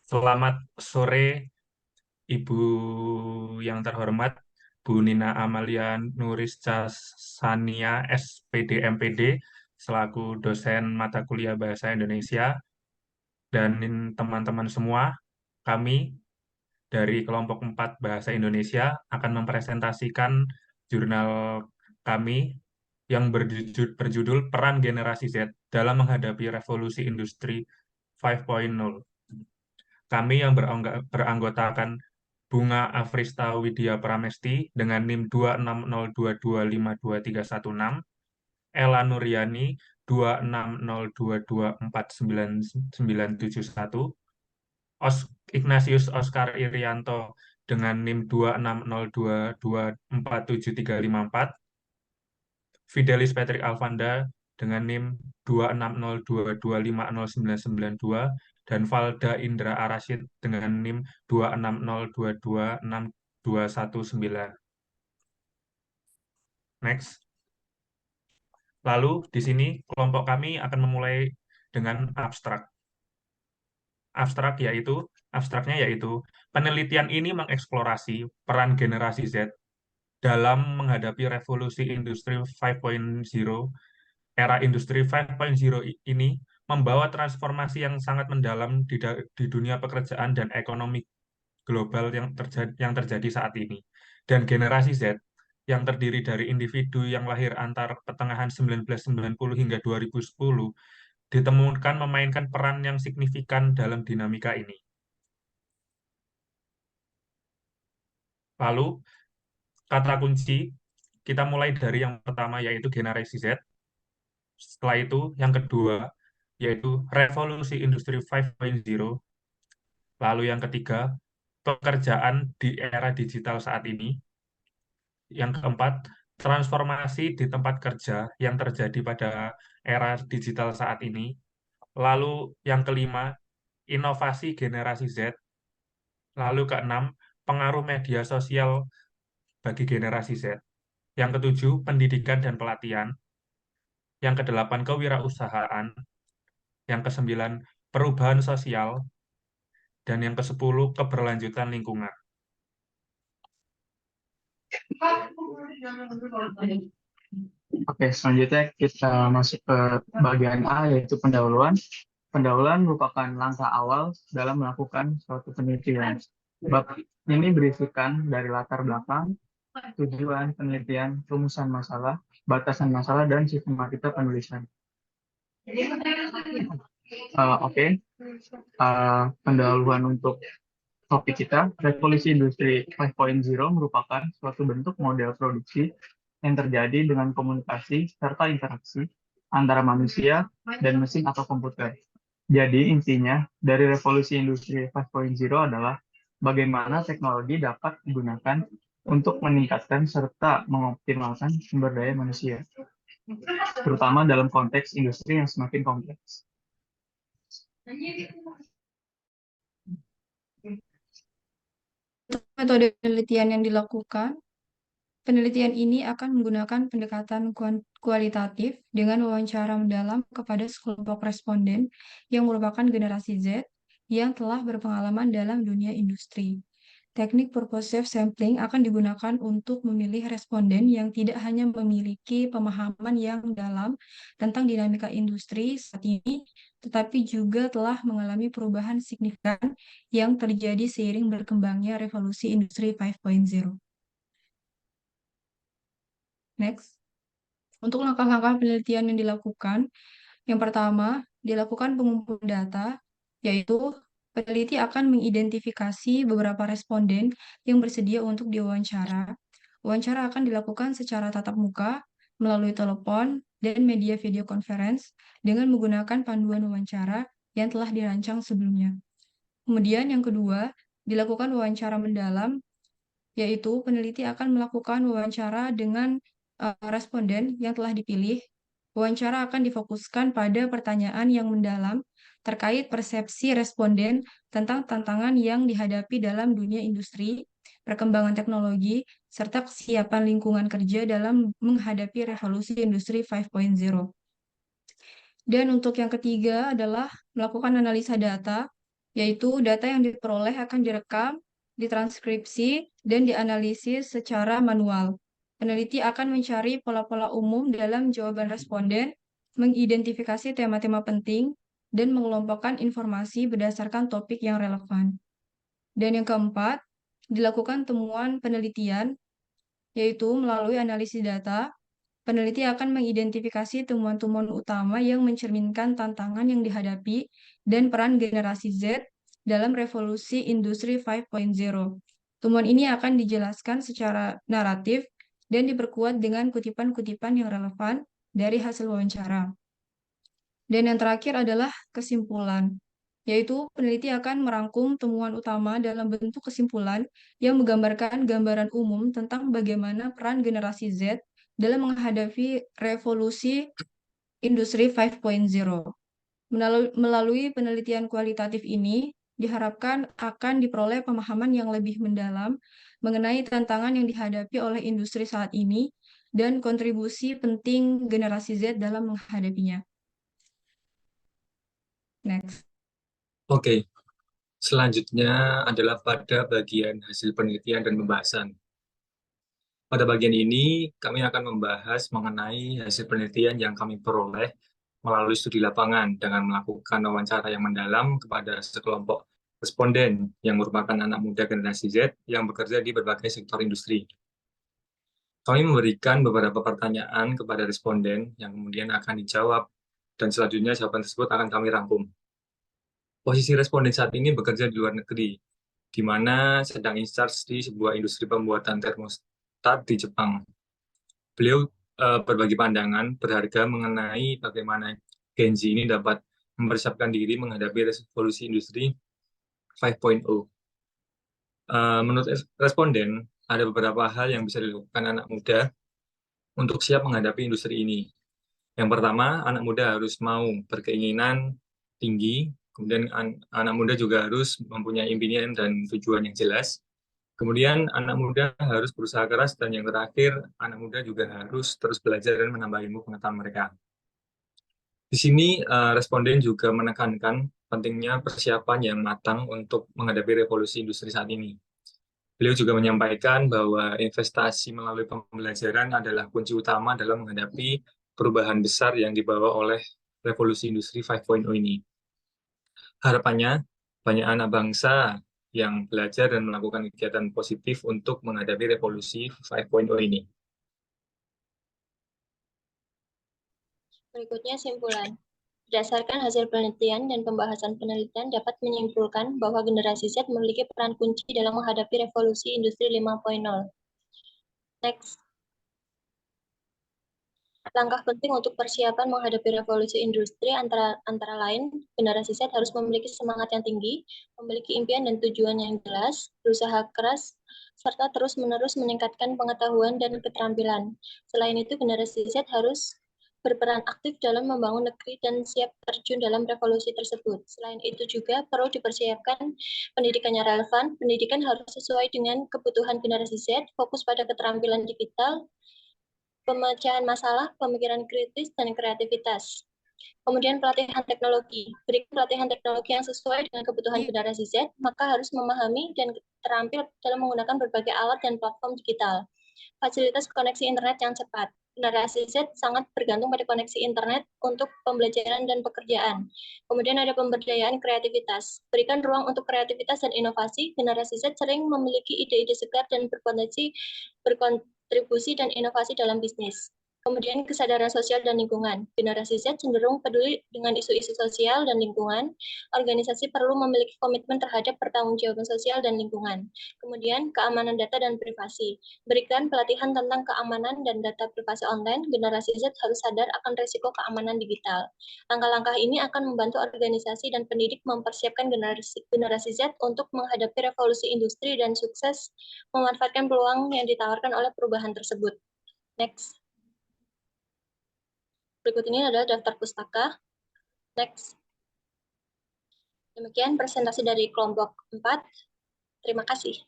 Selamat sore, Ibu yang terhormat, Bu Nina Amalia Nurisca Sania, SPD MPD, selaku dosen mata kuliah Bahasa Indonesia, dan teman-teman semua, kami dari kelompok 4 Bahasa Indonesia akan mempresentasikan jurnal kami yang berjudul Peran Generasi Z dalam Menghadapi Revolusi Industri 5.0. Kami yang beranggotakan Bunga Afrista Widya Pramesti dengan NIM 26022523166, Ella Nuryani 26022499971, Ignatius Oscar Irianto dengan NIM 26022247354, Fidelis Patrick Alvanda dengan NIM 26022509992, dan Valda Indra Arasyid dengan NIM 260226219. Next. Lalu di sini kelompok kami akan memulai dengan abstrak. Abstraknya yaitu penelitian ini mengeksplorasi peran generasi Z dalam menghadapi revolusi industri 5.0. Era industri 5.0 ini membawa transformasi yang sangat mendalam di dunia pekerjaan dan ekonomi global yang terjadi saat ini. Dan generasi Z yang terdiri dari individu yang lahir antar pertengahan 1990 hingga 2010 ditemukan memainkan peran yang signifikan dalam dinamika ini. Lalu, kata kunci, kita mulai dari yang pertama yaitu generasi Z. Setelah itu, yang kedua yaitu revolusi industri 5.0. Lalu yang ketiga, pekerjaan di era digital saat ini. Yang keempat, transformasi di tempat kerja yang terjadi pada era digital saat ini. Lalu yang kelima, inovasi generasi Z. Lalu keenam, pengaruh media sosial bagi generasi Z. Yang ketujuh, pendidikan dan pelatihan. Yang kedelapan, kewirausahaan. Yang kesembilan, perubahan sosial. Dan yang kesepuluh, keberlanjutan lingkungan. Oke, selanjutnya kita masuk ke bagian A, yaitu pendahuluan. Pendahuluan merupakan langkah awal dalam melakukan suatu penelitian. Bab ini berisikan dari latar belakang, tujuan penelitian, rumusan masalah, batasan masalah, dan sistematika penulisan. Oke. Pendahuluan untuk topik kita, revolusi industri 5.0 merupakan suatu bentuk model produksi yang terjadi dengan komunikasi serta interaksi antara manusia dan mesin atau komputer. Jadi intinya dari revolusi industri 5.0 adalah bagaimana teknologi dapat digunakan untuk meningkatkan serta mengoptimalkan sumber daya manusia, terutama dalam konteks industri yang semakin kompleks. Metode penelitian yang dilakukan, penelitian ini akan menggunakan pendekatan kualitatif dengan wawancara mendalam kepada sekelompok responden yang merupakan generasi Z yang telah berpengalaman dalam dunia industri. Teknik purposive sampling akan digunakan untuk memilih responden yang tidak hanya memiliki pemahaman yang dalam tentang dinamika industri saat ini, tetapi juga telah mengalami perubahan signifikan yang terjadi seiring berkembangnya revolusi industri 5.0. Next. Untuk langkah-langkah penelitian yang dilakukan, yang pertama, dilakukan pengumpulan data, yaitu peneliti akan mengidentifikasi beberapa responden yang bersedia untuk diwawancara. Wawancara akan dilakukan secara tatap muka, melalui telepon, dan media video conference dengan menggunakan panduan wawancara yang telah dirancang sebelumnya. Kemudian yang kedua, dilakukan wawancara mendalam, yaitu peneliti akan melakukan wawancara dengan responden yang telah dipilih. Wawancara akan difokuskan pada pertanyaan yang mendalam terkait persepsi responden tentang tantangan yang dihadapi dalam dunia industri, perkembangan teknologi, serta kesiapan lingkungan kerja dalam menghadapi revolusi industri 5.0. Dan untuk yang ketiga adalah melakukan analisa data, yaitu data yang diperoleh akan direkam, ditranskripsi, dan dianalisis secara manual. Peneliti akan mencari pola-pola umum dalam jawaban responden, mengidentifikasi tema-tema penting, dan mengelompokkan informasi berdasarkan topik yang relevan. Dan yang keempat, dilakukan temuan penelitian, yaitu melalui analisis data, peneliti akan mengidentifikasi temuan-temuan utama yang mencerminkan tantangan yang dihadapi dan peran generasi Z dalam revolusi industri 5.0. Temuan ini akan dijelaskan secara naratif dan diperkuat dengan kutipan-kutipan yang relevan dari hasil wawancara. Dan yang terakhir adalah kesimpulan, yaitu peneliti akan merangkum temuan utama dalam bentuk kesimpulan yang menggambarkan gambaran umum tentang bagaimana peran generasi Z dalam menghadapi revolusi industri 5.0. Melalui penelitian kualitatif ini, diharapkan akan diperoleh pemahaman yang lebih mendalam mengenai tantangan yang dihadapi oleh industri saat ini dan kontribusi penting generasi Z dalam menghadapinya. Next. Oke, selanjutnya adalah pada bagian hasil penelitian dan pembahasan. Pada bagian ini, kami akan membahas mengenai hasil penelitian yang kami peroleh melalui studi lapangan dengan melakukan wawancara yang mendalam kepada sekelompok responden yang merupakan anak muda generasi Z yang bekerja di berbagai sektor industri. Kami memberikan beberapa pertanyaan kepada responden yang kemudian akan dijawab, dan selanjutnya jawaban tersebut akan kami rangkum. Posisi responden saat ini bekerja di luar negeri, di mana sedang in charge di sebuah industri pembuatan termostat di Jepang. Beliau berbagi pandangan berharga mengenai bagaimana Gen Z ini dapat mempersiapkan diri menghadapi revolusi industri 5.0. Menurut responden, ada beberapa hal yang bisa dilakukan anak muda untuk siap menghadapi industri ini. Yang pertama, anak muda harus mau berkeinginan tinggi, kemudian anak muda juga harus mempunyai impian dan tujuan yang jelas. Kemudian anak muda harus berusaha keras, dan yang terakhir, anak muda juga harus terus belajar dan menambah ilmu pengetahuan mereka. Di sini responden juga menekankan pentingnya persiapan yang matang untuk menghadapi revolusi industri saat ini. Beliau juga menyampaikan bahwa investasi melalui pembelajaran adalah kunci utama dalam menghadapi perubahan besar yang dibawa oleh revolusi industri 5.0 ini. Harapannya, banyak anak bangsa yang belajar dan melakukan kegiatan positif untuk menghadapi revolusi 5.0 ini. Berikutnya simpulan. Berdasarkan hasil penelitian dan pembahasan penelitian dapat menyimpulkan bahwa generasi Z memiliki peran kunci dalam menghadapi revolusi industri 5.0. Next. Langkah penting untuk persiapan menghadapi revolusi industri antara lain, generasi Z harus memiliki semangat yang tinggi, memiliki impian dan tujuan yang jelas, berusaha keras, serta terus-menerus meningkatkan pengetahuan dan keterampilan. Selain itu, generasi Z harus berperan aktif dalam membangun negeri dan siap terjun dalam revolusi tersebut. Selain itu juga perlu dipersiapkan pendidikannya relevan. Pendidikan harus sesuai dengan kebutuhan generasi Z, fokus pada keterampilan digital, pemecahan masalah, pemikiran kritis, dan kreativitas. Kemudian pelatihan teknologi. Berikan pelatihan teknologi yang sesuai dengan kebutuhan generasi Z, maka harus memahami dan terampil dalam menggunakan berbagai alat dan platform digital. Fasilitas koneksi internet yang cepat. Generasi Z sangat bergantung pada koneksi internet untuk pembelajaran dan pekerjaan. Kemudian ada pemberdayaan kreativitas. Berikan ruang untuk kreativitas dan inovasi. Generasi Z sering memiliki ide-ide segar dan berkontribusi dan inovasi dalam bisnis. Kemudian kesadaran sosial dan lingkungan. Generasi Z cenderung peduli dengan isu-isu sosial dan lingkungan. Organisasi perlu memiliki komitmen terhadap pertanggungjawaban sosial dan lingkungan. Kemudian keamanan data dan privasi. Berikan pelatihan tentang keamanan dan data privasi online. Generasi Z harus sadar akan risiko keamanan digital. Langkah-langkah ini akan membantu organisasi dan pendidik mempersiapkan generasi Z untuk menghadapi revolusi industri dan sukses memanfaatkan peluang yang ditawarkan oleh perubahan tersebut. Next. Berikut ini adalah daftar pustaka. Next. Demikian presentasi dari kelompok 4. Terima kasih.